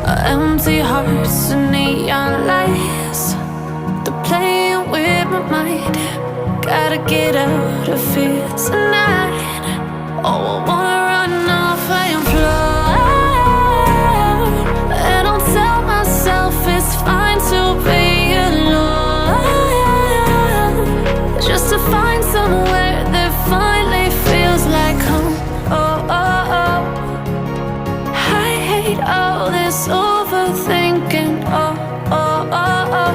Empty hearts and neon lights, they're playing with my mind. Gotta get out of here tonight. Oh, I wanna run off and fly, and I'll tell myself it's fine to be alone, just to find somewhere that finally feels like home. Oh, oh, oh. I hate all this overthinking. Oh, oh, oh, oh.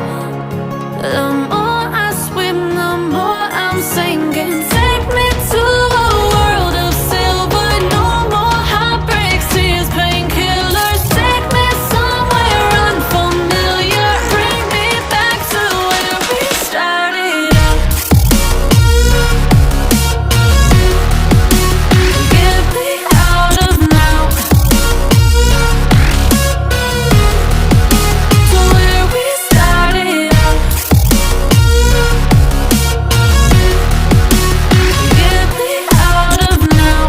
The more I swim, the more I'm sinking. Take me to a world of silver. No more heartbreaks, tears, painkillers. Take me somewhere unfamiliar. Bring me back to where we started out. Get me out of now, to where we started out. Get me out of now,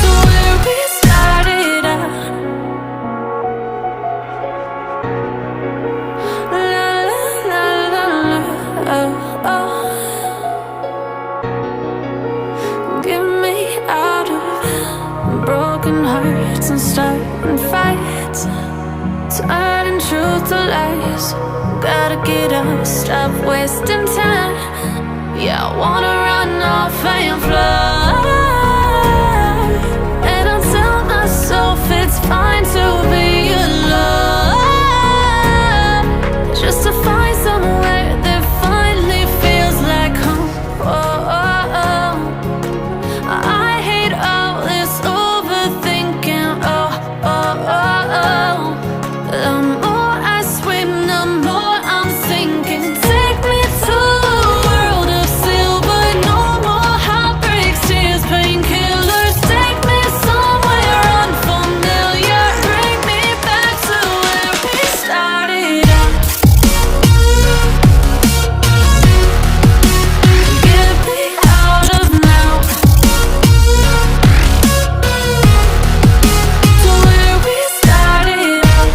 to where we started out. La la la la la, oh, oh. Get me out of broken hearts and starting fights, turning truth to lies. Gotta get up, stop wasting time. Yeah, I wanna run off and fly, and I'll tell myself it's fine to be alone, just to find somewhere that finally feels like home. Oh, oh, oh. I hate all this overthinking. Oh, oh, oh, oh. The more I swim, the more I'm sinking. Take me to a world of silver. No more heartbreaks, tears, painkillers. Take me somewhere unfamiliar. Bring me back to where we started out. Get me out of now, to where we started out.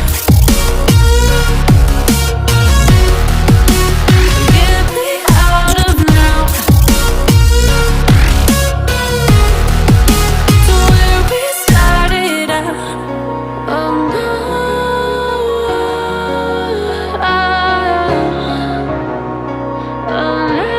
Get me out of now, to where we started out. Oh no, oh no,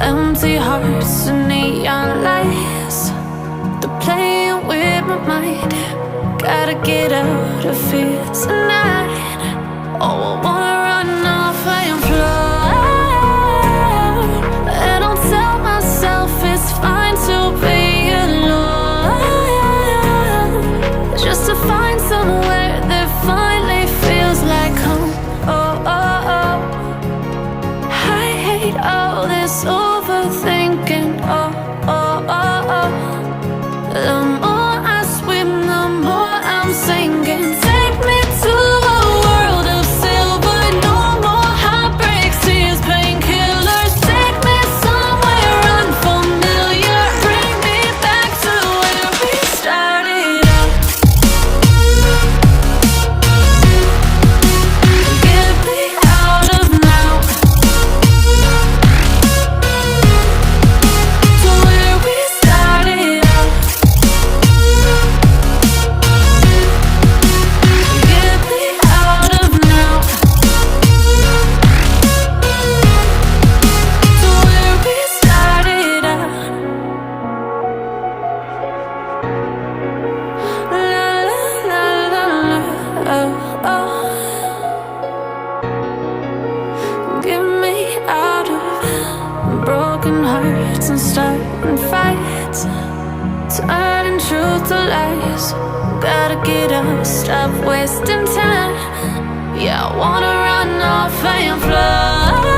empty hearts and neon lights, they're playing with my mind. Gotta get out of here tonight. Oh, I wanna run off and fly, and I'll tell myself it's fine to be alone, just to find somewhere that finally feels like home. Oh, oh, oh. I hate all this overthinking. Oh, oh, oh, oh. The more I swim, the more I'm sinking. Take me to broken hearts and starting fights, turning truth to lies. Gotta get up, stop wasting time. Yeah, I wanna run off and fly.